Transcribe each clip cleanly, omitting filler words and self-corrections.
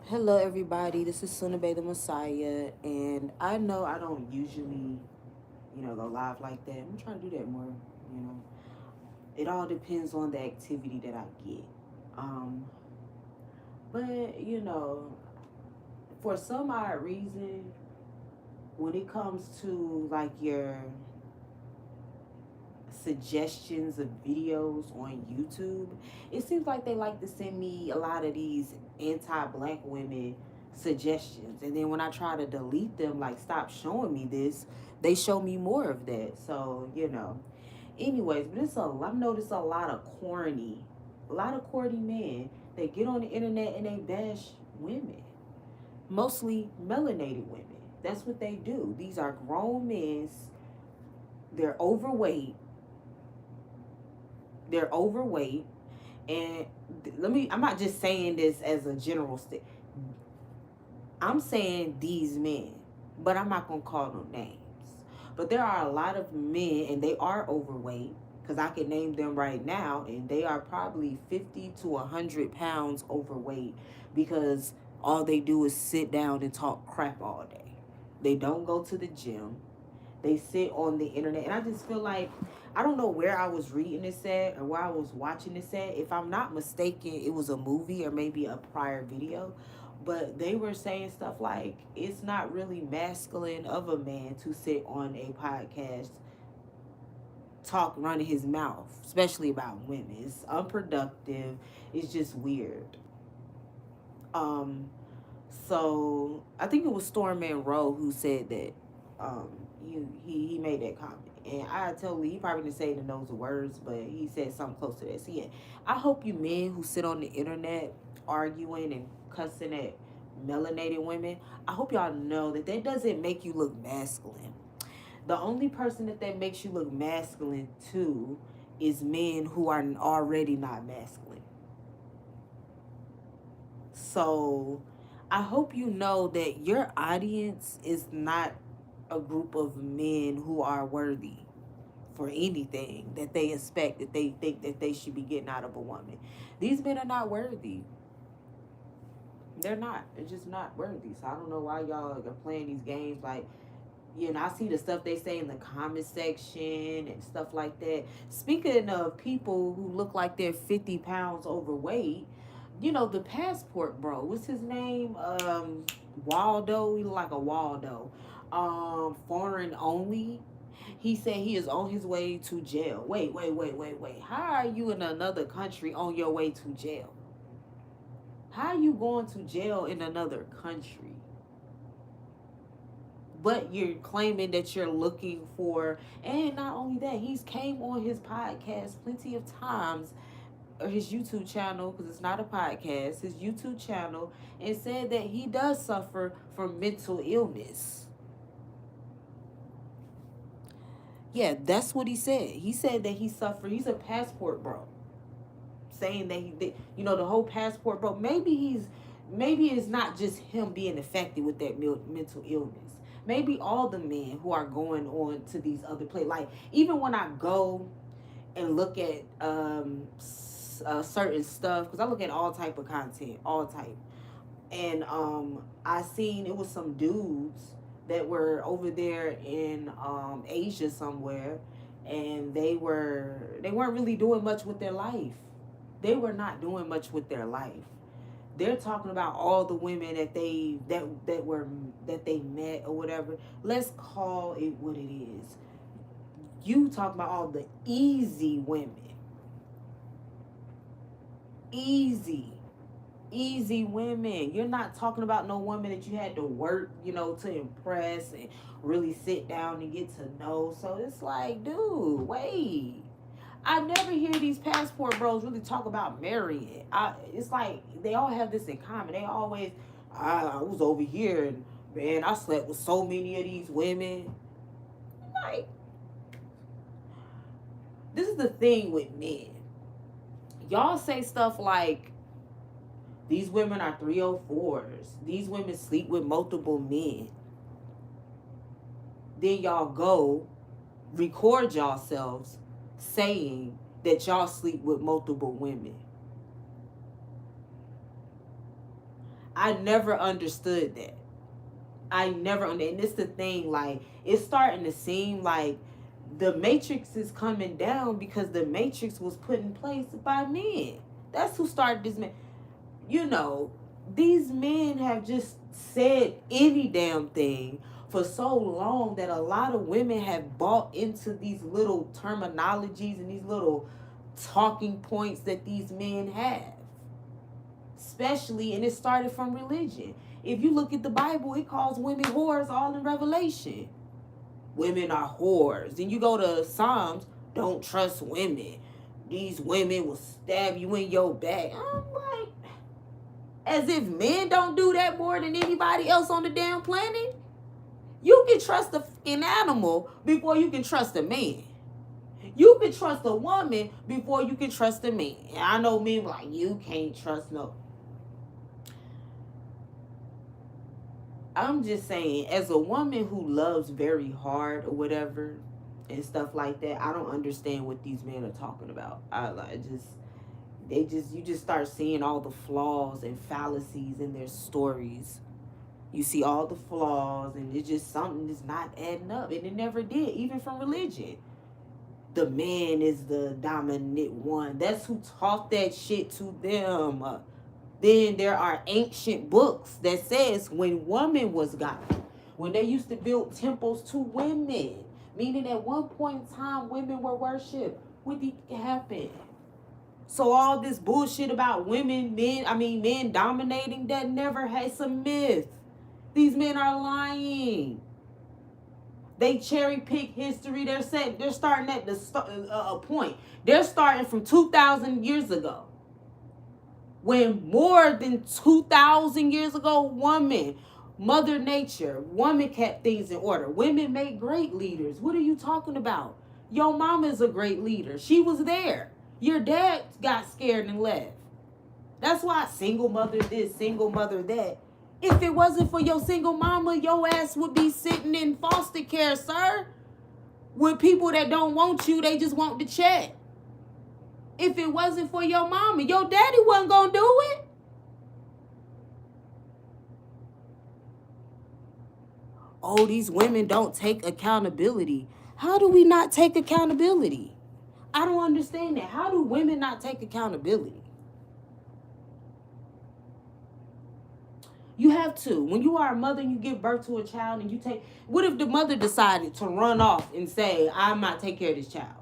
Hello, everybody. This is SunahBey Tha Messiah, and I know I don't usually, go live like that. I'm trying to do that more. You know, it all depends on the activity that I get. Um, but for some odd reason, when it comes to like your suggestions of videos on YouTube, it seems like they like to send me a lot of these anti-black women suggestions, and then when I try to delete them, like stop showing me this, they show me more of that. So anyways, but I've noticed a lot of corny men. They get on the internet and they bash women, mostly melanated women. That's what they do. These are grown men. They're overweight. They're overweight. And I'm not just saying this as a general state. I'm saying these men, but I'm not going to call no names. But there are a lot of men, and they are overweight, because I can name them right now, and they are probably 50 to 100 pounds overweight because all they do is sit down and talk crap all day. They don't go to the gym. They sit on the internet, and I just feel like I don't know where I was reading this at or where I was watching this at. If I'm not mistaken, it was a movie or maybe a prior video, but they were saying stuff like it's not really masculine of a man to sit on a podcast talk running his mouth, especially about women. It's unproductive. It's just weird. Um, so I think it was Storm Monroe who said that. Um, he made that comment, and I totally he probably didn't say the knows the words, but he said something close to that. So yeah, I hope you men who sit on the internet arguing and cussing at melanated women, I hope y'all know that that doesn't make you look masculine. The only person that makes you look masculine too is men who are already not masculine. So I hope you know that your audience is not a group of men who are worthy for anything that they expect, that they think that they should be getting out of a woman. These men are not worthy. They're not. They're just not worthy. So I don't know why y'all are playing these games. Like, I see the stuff they say in the comment section and stuff like that. Speaking of people who look like they're 50 pounds overweight, the passport bro, what's his name? Waldo. He look like a Waldo. Foreign only. He said he is on his way to jail. Wait. How are you in another country on your way to jail? How are you going to jail in another country? But you're claiming that you're looking for, and not only that, he's came on his podcast plenty of times, or his YouTube channel, because it's not a podcast, his YouTube channel, and said that he does suffer from mental illness. Yeah, that's what he said. He said that he suffered. He's a passport bro, saying that the whole passport bro. Maybe it's not just him being affected with that mental illness. Maybe all the men who are going on to these other places, like even when I go and look at certain stuff, because I look at all type of content, all type, and I seen it was some dudes that were over there in Asia somewhere, and they weren't really doing much with their life. They were not doing much with their life. They're talking about all the women that they met or whatever. Let's call it what it is. You talk about all the easy women. Easy women. You're not talking about no woman that you had to work, to impress and really sit down and get to know. So it's like, dude, wait. I never hear these passport bros really talk about marrying. It's like they all have this in common. They always, I was over here and man, I slept with so many of these women. Like, this is the thing with men. Y'all say stuff like, these women are 304s. These women sleep with multiple men. Then y'all go record yourselves saying that y'all sleep with multiple women. I never understood that. And it's the thing, like, it's starting to seem like the Matrix is coming down because the Matrix was put in place by men. That's who started this man. You know, these men have just said any damn thing for so long that a lot of women have bought into these little terminologies and these little talking points that these men have. Especially, and it started from religion. If you look at the Bible, it calls women whores all in Revelation. Women are whores. Then you go to Psalms, don't trust women. These women will stab you in your back. I'm like, as if men don't do that more than anybody else on the damn planet. You can trust a fucking animal before you can trust a man. You can trust a woman before you can trust a man. And I know men like, you can't trust no. I'm just saying, as a woman who loves very hard or whatever and stuff like that, I don't understand what these men are talking about. You just start seeing all the flaws and fallacies in their stories. You see all the flaws, and it's just something that's not adding up, and it never did, even from religion. The man is the dominant one. That's who taught that shit to them. Then there are ancient books that says when woman was God, when they used to build temples to women, meaning at one point in time women were worshipped. What did happen? So all this bullshit about men dominating, that never has a myth. These men are lying. They cherry pick history. They're starting at a point. They're starting from 2,000 years ago. When more than 2,000 years ago, Mother Nature, woman kept things in order. Women make great leaders. What are you talking about? Your mama's a great leader. She was there. Your dad got scared and left. That's why single mother this, single mother that. If it wasn't for your single mama, your ass would be sitting in foster care, sir. With people that don't want you, they just want the check. If it wasn't for your mama, your daddy wasn't going to do it. Oh, these women don't take accountability. How do we not take accountability? I don't understand that. How do women not take accountability? You have to. When you are a mother and you give birth to a child and you take... What if the mother decided to run off and say, I'm not taking care of this child?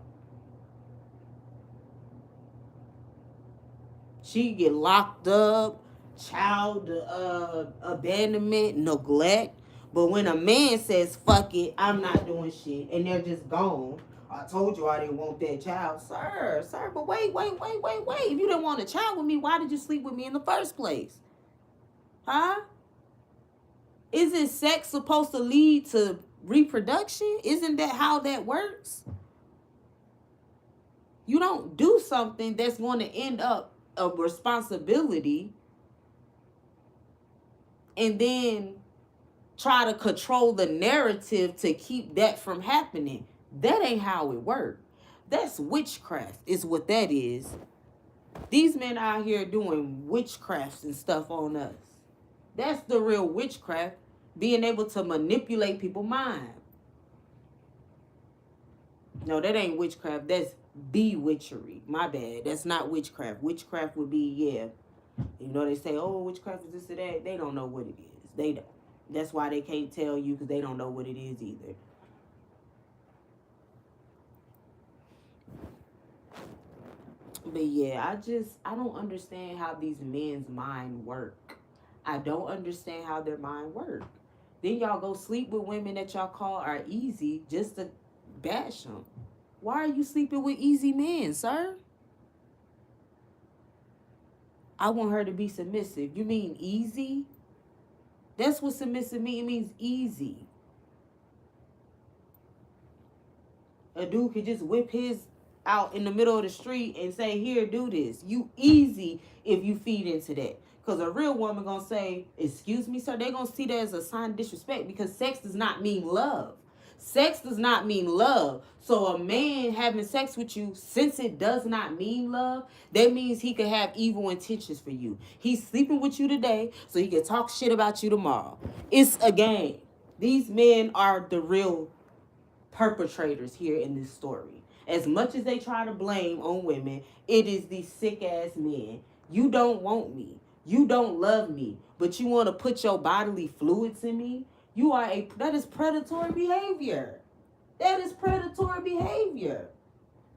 She get locked up, child abandonment, neglect. But when a man says, fuck it, I'm not doing shit, and they're just gone, I told you I didn't want that child. Sir, but wait. If you didn't want a child with me, why did you sleep with me in the first place? Huh? Isn't sex supposed to lead to reproduction? Isn't that how that works? You don't do something that's going to end up a responsibility and then try to control the narrative to keep that from happening. That ain't how it works. That's witchcraft is what that is. These men out here doing witchcrafts and stuff on us. That's the real witchcraft, being able to manipulate people's mind. No, that ain't witchcraft. That's bewitchery. My bad. That's not witchcraft. Witchcraft would be, they say, oh, witchcraft is this or that. They don't know what it is. They don't. That's why they can't tell you, because they don't know what it is either. But yeah, I don't understand how these men's mind work. I don't understand how their mind work. Then y'all go sleep with women that y'all call are easy just to bash them. Why are you sleeping with easy men, sir? I want her to be submissive. You mean easy? That's what submissive means. It means easy. A dude could just whip his out in the middle of the street and say, here, do this. You easy if you feed into that. Because a real woman going to say, excuse me, sir. They're going to see that as a sign of disrespect, because sex does not mean love. Sex does not mean love. So a man having sex with you, since it does not mean love, that means he could have evil intentions for you. He's sleeping with you today so he can talk shit about you tomorrow. It's a game. These men are the real perpetrators here in this story. As much as they try to blame on women, it is these sick ass men. You don't want me. You don't love me, but you want to put your bodily fluids in me. That is predatory behavior. That is predatory behavior.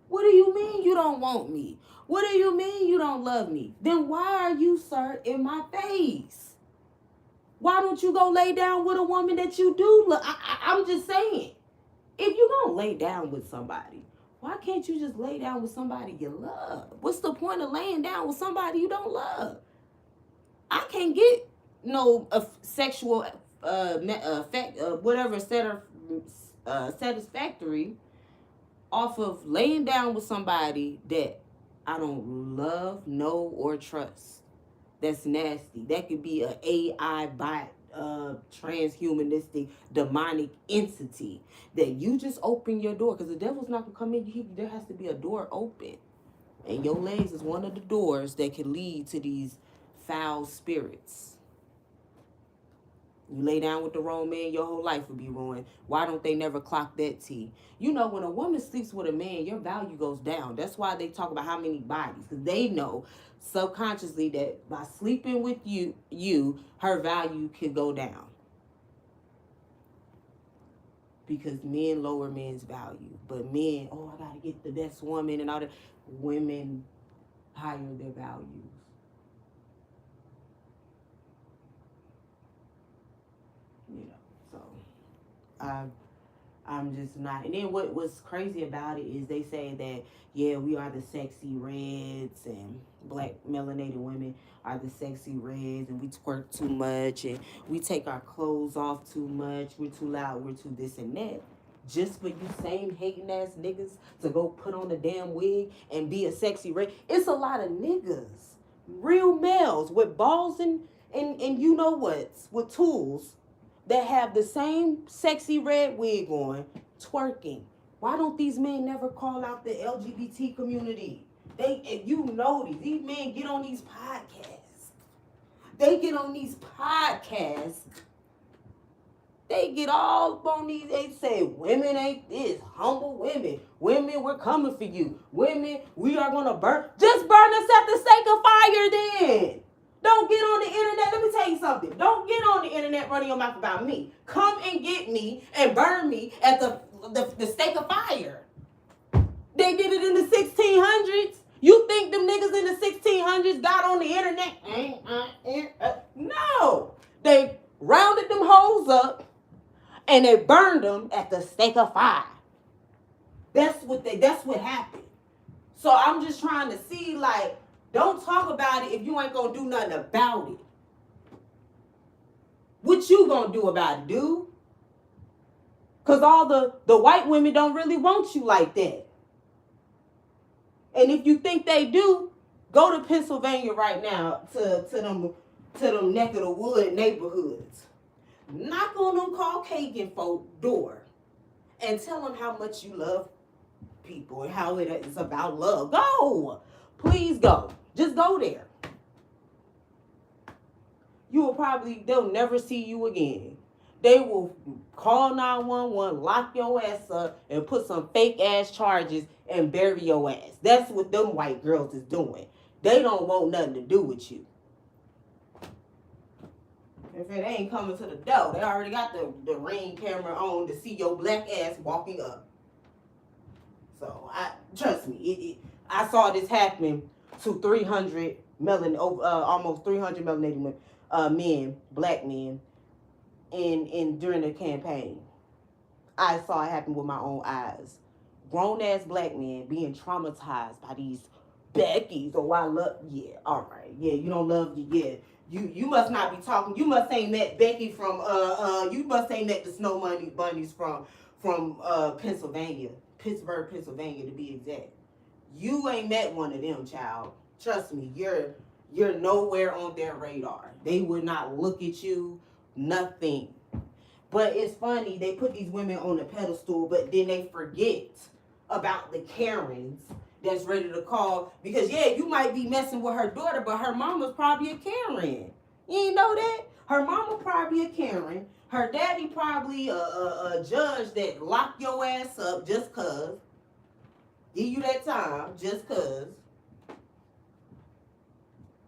What do you mean you don't want me? What do you mean you don't love me? Then why are you, sir, in my face? Why don't you go lay down with a woman that you do love? I'm just saying. If you're going to lay down with somebody, why can't you just lay down with somebody you love? What's the point of laying down with somebody you don't love? I can't get no sexual whatever satisfactory off of laying down with somebody that I don't love, know, or trust. That's nasty. That could be an AI bot, transhumanistic, demonic entity that you just open your door, because the devil's not gonna come in. There has to be a door open, and your legs is one of the doors that can lead to these foul spirits. You lay down with the wrong man, your whole life will be ruined. Why don't they never clock that T? You know, when a woman sleeps with a man, your value goes down. That's why they talk about how many bodies, because they know subconsciously that by sleeping with you, her value can go down. Because men lower men's value. But men, oh, I gotta get the best woman and all that. Women higher their values. You know, so I'm just not. And then what's crazy about it is they say that, yeah, we are the sexy reds, and black melanated women are the sexy reds, and we twerk too much, and we take our clothes off too much, we're too loud, we're too this and that. Just for you same hating ass niggas to go put on a damn wig and be a sexy red. It's a lot of niggas, real males with balls and you know what's, with tools, that have the same sexy red wig on, twerking. Why don't these men never call out the LGBT community? You know these men get on these podcasts. They get on these podcasts. They get all up on these, they say, women ain't this, humble women. Women, we're coming for you. Women, we are going to burn. Just burn us at the stake of fire then. Don't get on the internet. Let me tell you something. Don't get on the internet running your mouth about me. Come and get me and burn me at the stake of fire. They did it in the 1600s. You think them niggas in the 1600s got on the internet? No. They rounded them hoes up and they burned them at the stake of fire. That's what happened. So I'm just trying to see, like, don't talk about it if you ain't gonna do nothing about it. What you gonna do about it, dude? Because all the white women don't really want you like that. And if you think they do, go to Pennsylvania right now to them neck of the wood neighborhoods. Knock on them Caucasian folk door and tell them how much you love people and how it is about love. Go. Please go. Just go there. They'll never see you again. They will call 911, lock your ass up, and put some fake ass charges and bury your ass. That's what them white girls is doing. They don't want nothing to do with you. If it ain't coming to the door, they already got the ring camera on to see your black ass walking up. So trust me, I saw this happening to 300 almost 300 melanated men, black men, during the campaign. I saw it happen with my own eyes. Grown ass black men being traumatized by these Becky's. Oh, I love, yeah, all right, yeah, you don't love, yeah. You must not be talking. You must ain't met Becky from you must ain't met the Snow Bunnies from Pennsylvania, Pittsburgh, Pennsylvania to be exact. You ain't met one of them, child. Trust me, you're nowhere on their radar. They would not look at you, nothing. But it's funny, they put these women on a pedestal, but then they forget about the Karens that's ready to call. Because, yeah, you might be messing with her daughter, but her mama's probably a Karen. You ain't know that? Her mama probably a Karen. Her daddy probably a judge that locked your ass up just cuz. Give you that time just cuz.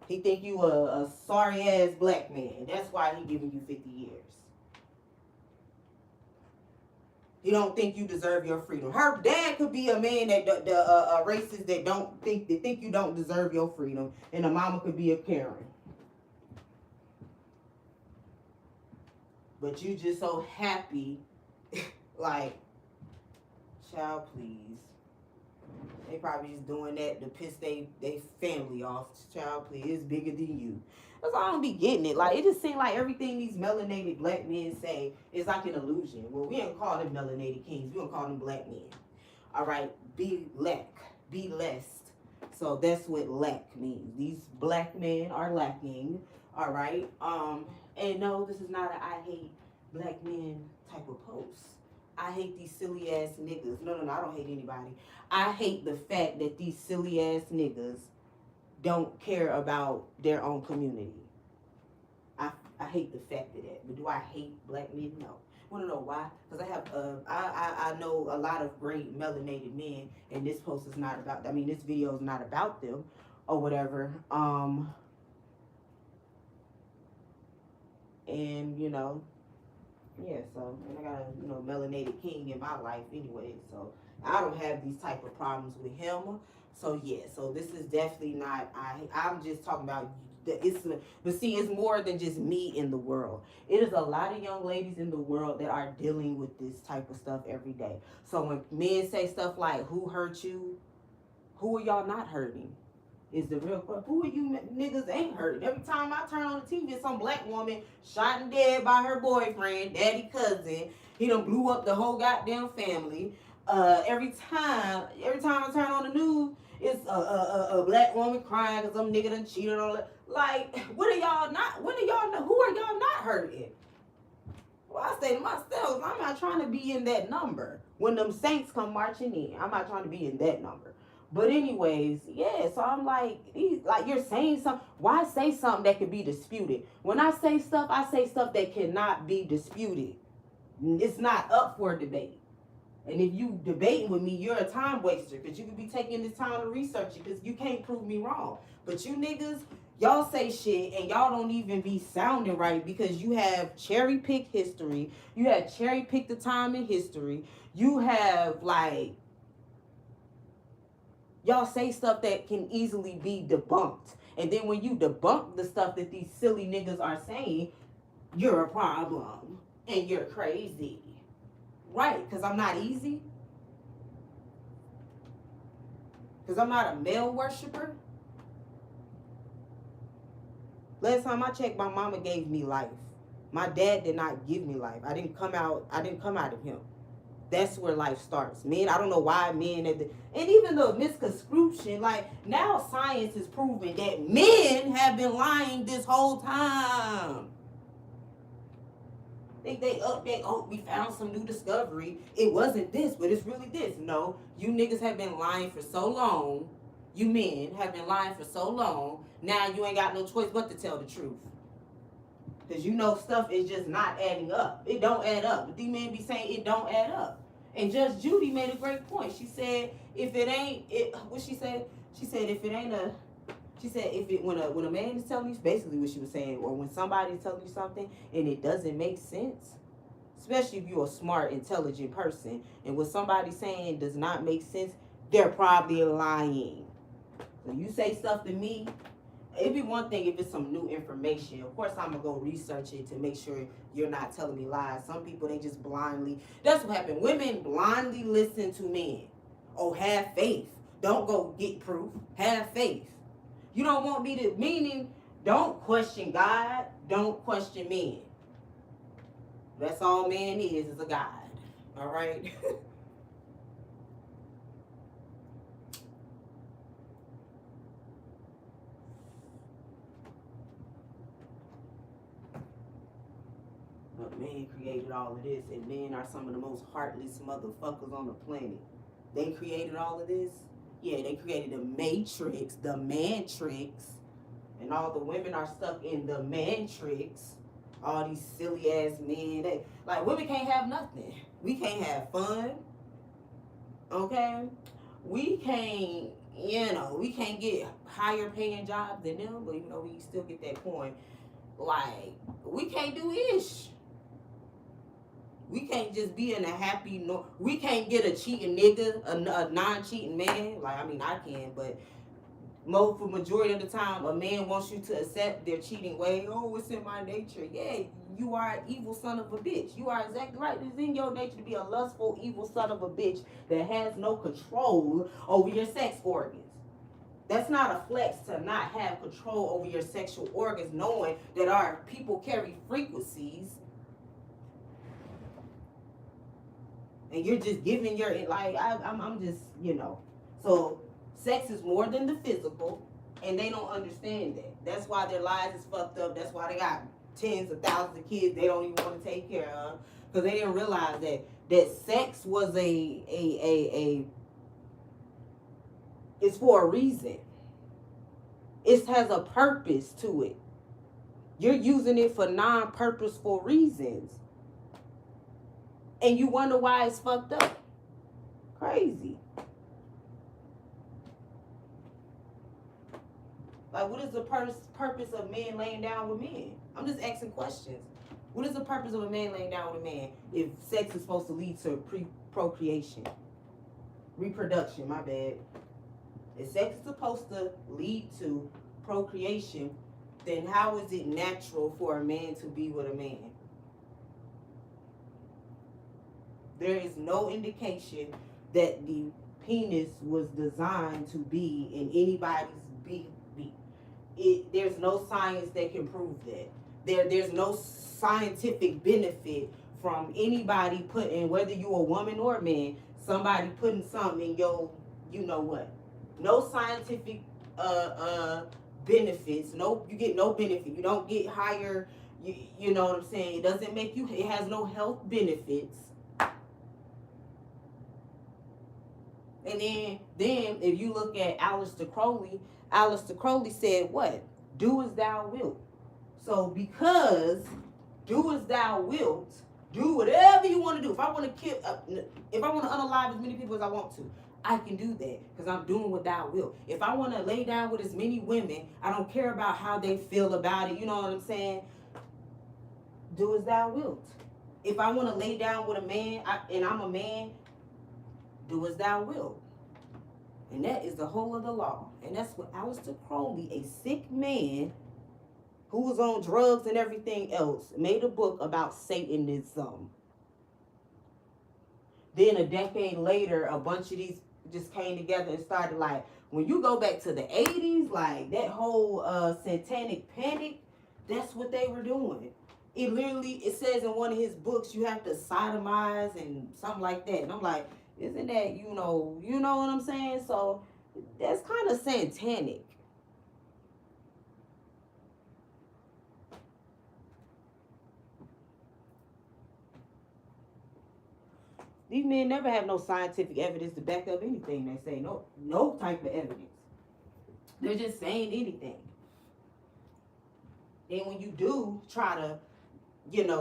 He think you a sorry ass black man. That's why he giving you 50 years. He don't think you deserve your freedom. Her dad could be a man that a racist that don't think you don't deserve your freedom, and the mama could be a Karen. But you just so happy, like, child, please. They probably just doing that to piss they family off. Child, please, it's bigger than you. That's why I don't be getting it. Like, it just seems like everything these melanated black men say is like an illusion. Well, we don't call them melanated kings. We don't call them black men. All right? Be lack. Be less. So that's what lack means. These black men are lacking. All right? And no, this is not an I hate black men type of post. I hate these silly ass niggas. No, I don't hate anybody. I hate the fact that these silly ass niggas don't care about their own community. I hate the fact of that. But do I hate black men? No. Want to know why? Because I have I know a lot of great melanated men, and this post is not about. I mean, this video is not about them or whatever. And you know, yeah. So and I got a melanated king in my life anyway. So I don't have these type of problems with him. So yeah, so this is definitely not. I'm just talking about but see, it's more than just me in the world. It is a lot of young ladies in the world that are dealing with this type of stuff every day. So when men say stuff like, "Who hurt you?" Who are y'all not hurting? Is the real question. Who are you niggas ain't hurting? Every time I turn on the TV, some black woman shot and dead by her boyfriend, daddy cousin. He done blew up the whole goddamn family. Every time I turn on the news, it's a black woman crying because some nigga done cheated on her. Like, who are y'all not hurting? Well, I say to myself, I'm not trying to be in that number. When them saints come marching in, I'm not trying to be in that number. But anyways, yeah, so I'm like you're saying something. Why say something that could be disputed? When I say stuff that cannot be disputed. It's not up for debate. And if you debating with me, you're a time waster because you could be taking this time to research it because you can't prove me wrong. But you niggas, y'all say shit and y'all don't even be sounding right because you have cherry-picked history. You have cherry-picked the time in history. You have, like, y'all say stuff that can easily be debunked. And then when you debunk the stuff that these silly niggas are saying, you're a problem and you're crazy. Right, because I'm not easy. Because I'm not a male worshiper. Last time I checked, my mama gave me life. My dad did not give me life. I didn't come out of him. That's where life starts. Men, I don't know why men and even the misconstruction, like now science is proving that men have been lying this whole time. We found some new discovery. It wasn't this, but it's really this. No, you niggas have been lying for so long. You men have been lying for so long. Now you ain't got no choice but to tell the truth. Because you know stuff is just not adding up. It don't add up. But these men be saying it don't add up. And Judge Judy made a great point. She said, if it ain't, what she said? She said, if it ain't a, she said, when a man is telling you, basically what she was saying, or when somebody is telling you something and it doesn't make sense, especially if you're a smart, intelligent person, and what somebody's saying does not make sense, they're probably lying. So you say stuff to me, it'd be one thing if it's some new information. Of course, I'm going to go research it to make sure you're not telling me lies. Some people, they just blindly, that's what happened. Women blindly listen to men. Oh, have faith. Don't go get proof. Have faith. You don't want me to, meaning, don't question God, don't question men. That's all man is a God. All right? man created all of this, and men are some of the most heartless motherfuckers on the planet. They created all of this. Yeah, they created the matrix, the mantrix, and all the women are stuck in the mantrix. All these silly ass men. They, like, women can't have nothing. We can't have fun. Okay? We can't, we can't get higher paying jobs than them, but we still get that coin. Like, we can't do ish. We can't just be in a happy, no. We can't get a cheating nigga, a non-cheating man. Like, I mean, I can, but for majority of the time, a man wants you to accept their cheating way. Oh, it's in my nature. Yeah, you are an evil son of a bitch. You are exactly right. It's in your nature to be a lustful, evil son of a bitch that has no control over your sex organs. That's not a flex to not have control over your sexual organs, knowing that our people carry frequencies. And you're just giving your, like, I'm just, So, sex is more than the physical, and they don't understand that. That's why their lives is fucked up. That's why they got tens of thousands of kids they don't even want to take care of. Because they didn't realize that sex was it's for a reason. It has a purpose to it. You're using it for non-purposeful reasons. And you wonder why it's fucked up. Crazy. Like, what is the purpose of men laying down with men? I'm just asking questions. What is the purpose of a man laying down with a man if sex is supposed to lead to procreation? Reproduction, my bad. If sex is supposed to lead to procreation, then how is it natural for a man to be with a man? There is no indication that the penis was designed to be in anybody's beak. There's no science that can prove that. There's no scientific benefit from anybody putting, whether you a woman or a man, somebody putting something in your, No scientific benefits. No, you get no benefit. You don't get higher, you know what I'm saying? It doesn't make you, it has no health benefits. And then if you look at Aleister Crowley said what? Do as thou wilt. So because do as thou wilt, do whatever you want to do. If I want to kill, if I want to unalive as many people as I want to, I can do that because I'm doing what thou wilt. If I want to lay down with as many women, I don't care about how they feel about it. You know what I'm saying? Do as thou wilt. If I want to lay down with a man and I'm a man, do as thou wilt. And that is the whole of the law. And that's what Aleister Crowley, a sick man who was on drugs and everything else, made a book about Satanism. Then a decade later, a bunch of these just came together and started, like, when you go back to the 80s, like that whole satanic panic, that's what they were doing. It says in one of his books, you have to sodomize and something like that. And I'm like, isn't that, you know what I'm saying? So that's kind of satanic. These men never have no scientific evidence to back up anything they say. No type of evidence. They're just saying anything. Then when you do try to,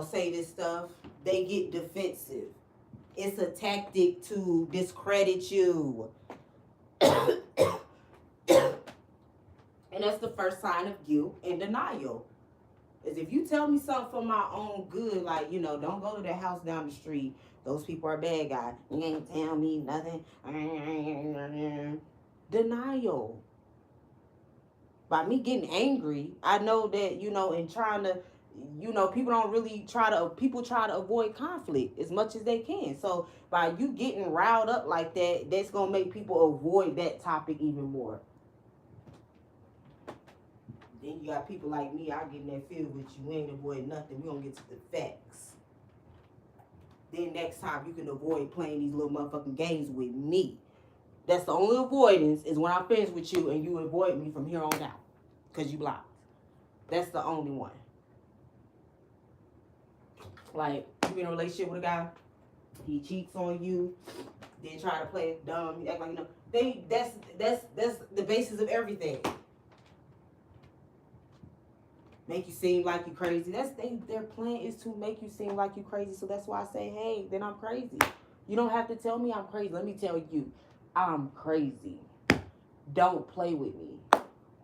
say this stuff, they get defensive. It's a tactic to discredit you. And that's the first sign of guilt and denial. Is if you tell me something for my own good, like, don't go to that house down the street. Those people are bad guys. You ain't tell me nothing. Denial. By me getting angry, I know that, and trying to, people try to avoid conflict as much as they can. So by you getting riled up like that, that's going to make people avoid that topic even more. Then you got people like me, I get in that field with you. We ain't avoid nothing. We going to get to the facts. Then next time you can avoid playing these little motherfucking games with me. That's the only avoidance is when I'm finished with you and you avoid me from here on out. Because you blocked. That's the only one. Like, you in a relationship with a guy, he cheats on you, then try to play dumb, you act like you know. That's the basis of everything. Make you seem like you crazy. Their plan is to make you seem like you crazy. So that's why I say, hey, then I'm crazy. You don't have to tell me I'm crazy. Let me tell you, I'm crazy. Don't play with me.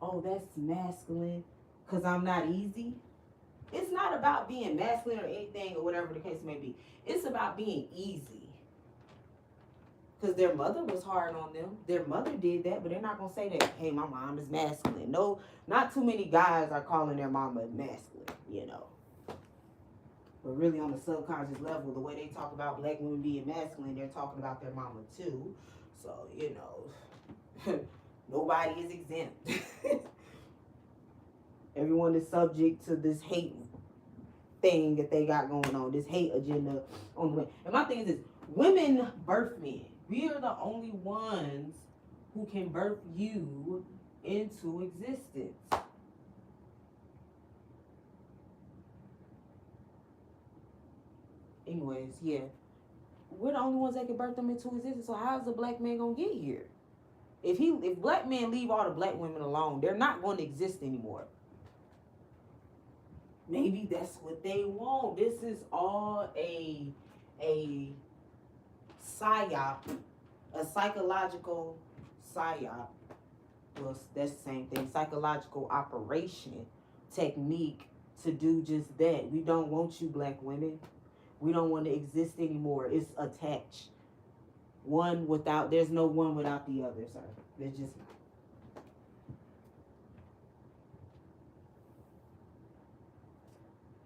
Oh, that's masculine because I'm not easy. It's not about being masculine or anything or whatever the case may be. It's about being easy. Because their mother was hard on them. Their mother did that, but they're not going to say that, hey, my mom is masculine. No, not too many guys are calling their mama masculine, you know. But really on the subconscious level, the way they talk about black women being masculine, they're talking about their mama too. So, you know, nobody is exempt. Everyone is subject to this hate thing that they got going on, this hate agenda on the way. And my thing is this, women birth men. We are the only ones who can birth you into existence. Anyways, yeah. We're the only ones that can birth them into existence. So how's a black man gonna get here? If black men leave all the black women alone, they're not going to exist anymore. Maybe that's what they want. This is all a psyop, a psychological psyop. Well, that's the same thing. Psychological operation technique to do just that. We don't want you, black women. We don't want to exist anymore. It's attached. There's no one without the other, sir. There's just not.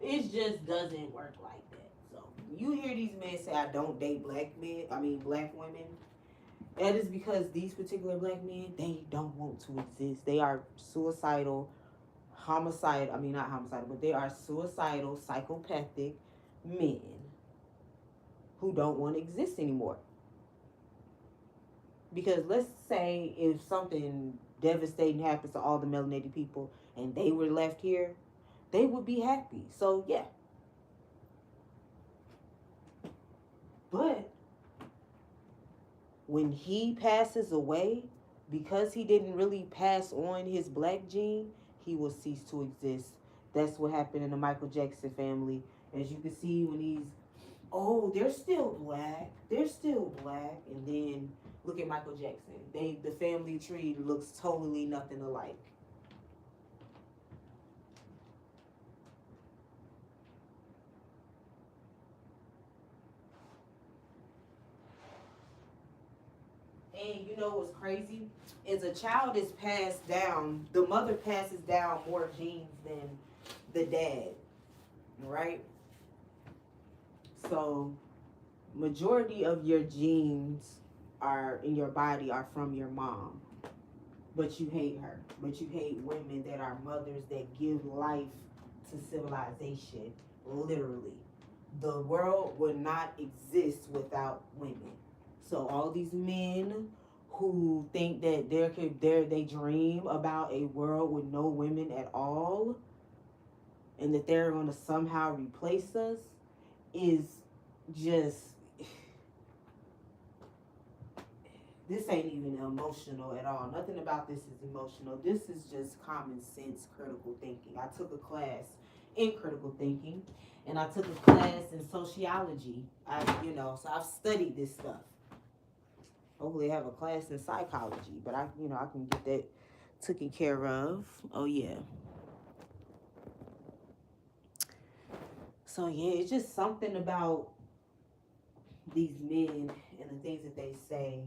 It just doesn't work like that. So you hear these men say, I don't date black women. That is because these particular black men, they don't want to exist. They are suicidal, not homicidal, but they are suicidal, psychopathic men who don't want to exist anymore. Because let's say if something devastating happens to all the melanated people and they were left here, they would be happy. So, yeah. But when he passes away, because he didn't really pass on his black gene, he will cease to exist. That's what happened in the Michael Jackson family. As you can see when they're still black. They're still black. And then look at Michael Jackson. The family tree looks totally nothing alike. And you know what's crazy? Is a child is passed down, the mother passes down more genes than the dad, right? So majority of your genes are in your body are from your mom, but you hate her. But you hate women that are mothers that give life to civilization, literally. The world would not exist without women. So all these men who think that they dream about a world with no women at all, and that they're going to somehow replace us, is just, this ain't even emotional at all. Nothing about this is emotional. This is just common sense critical thinking. I took a class in critical thinking, and I took a class in sociology. So I've studied this stuff. Hopefully I have a class in psychology, but I can get that taken care of. Oh yeah. So yeah, it's just something about these men and the things that they say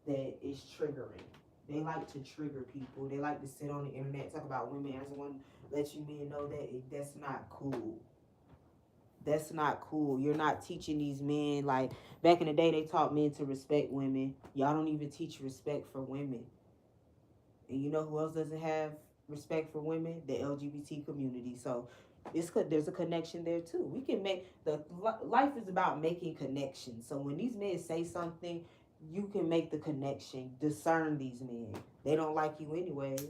that is triggering. They like to trigger people. They like to sit on the internet, talk about women. I just want to let you men know that that's not cool. That's not cool. You're not teaching these men. Like back in the day, they taught men to respect women. Y'all don't even teach respect for women. And you know who else doesn't have respect for women? The LGBT community. So there's a connection there too. We can make life is about making connections. So when these men say something, you can make the connection. Discern these men. They don't like you anyways.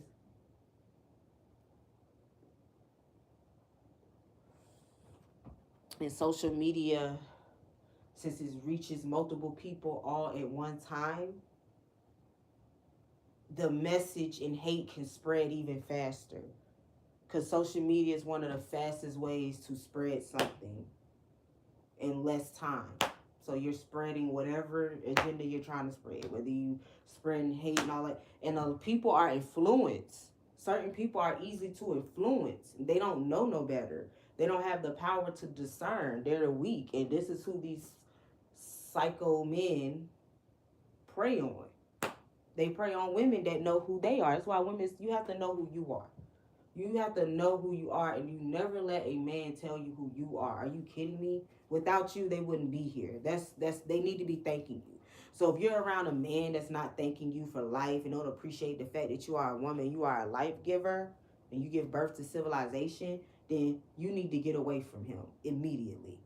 And social media, since it reaches multiple people all at one time, the message and hate can spread even faster. Because social media is one of the fastest ways to spread something in less time. So you're spreading whatever agenda you're trying to spread, whether you spreading hate and all that. And people are influenced. Certain people are easy to influence. They don't know no better. They don't have the power to discern. They're weak. And this is who these psycho men prey on. They prey on women that know who they are. That's why women, you have to know who you are. You have to know who you are, and you never let a man tell you who you are. Are you kidding me? Without you, they wouldn't be here. They need to be thanking you. So if you're around a man that's not thanking you for life and don't appreciate the fact that you are a woman, you are a life giver, and you give birth to civilization, then you need to get away from him immediately.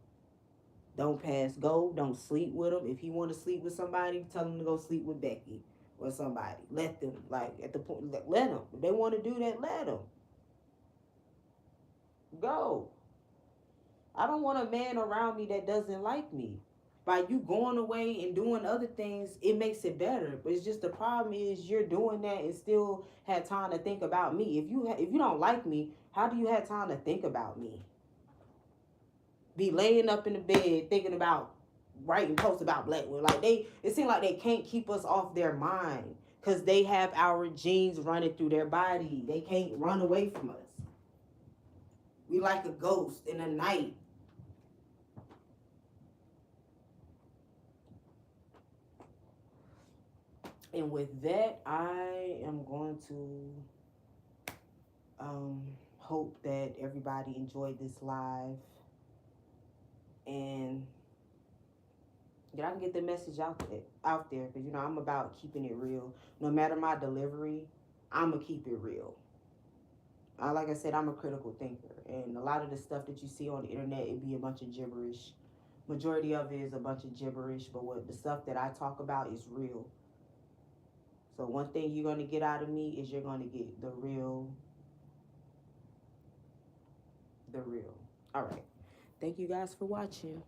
Don't pass go. Don't sleep with him. If he want to sleep with somebody, tell him to go sleep with Becky or somebody. Let them, like, at the point, let them. If they want to do that, let them. Go. I don't want a man around me that doesn't like me. By you going away and doing other things, it makes it better. But it's just the problem is you're doing that and still had time to think about me. If you don't like me, how do you have time to think about me? Be laying up in the bed thinking about writing posts about black women. Like it seems like they can't keep us off their mind because they have our genes running through their body. They can't run away from us. We like a ghost in the night. And with that, I am going to hope that everybody enjoyed this live. And that I can get the message out there. Because, I'm about keeping it real. No matter my delivery, I'm going to keep it real. Like I said, I'm a critical thinker. And a lot of the stuff that you see on the internet, it be a bunch of gibberish. Majority of it is a bunch of gibberish. But the stuff that I talk about is real. So one thing you're going to get out of me is you're going to get the real. All right. Thank you guys for watching.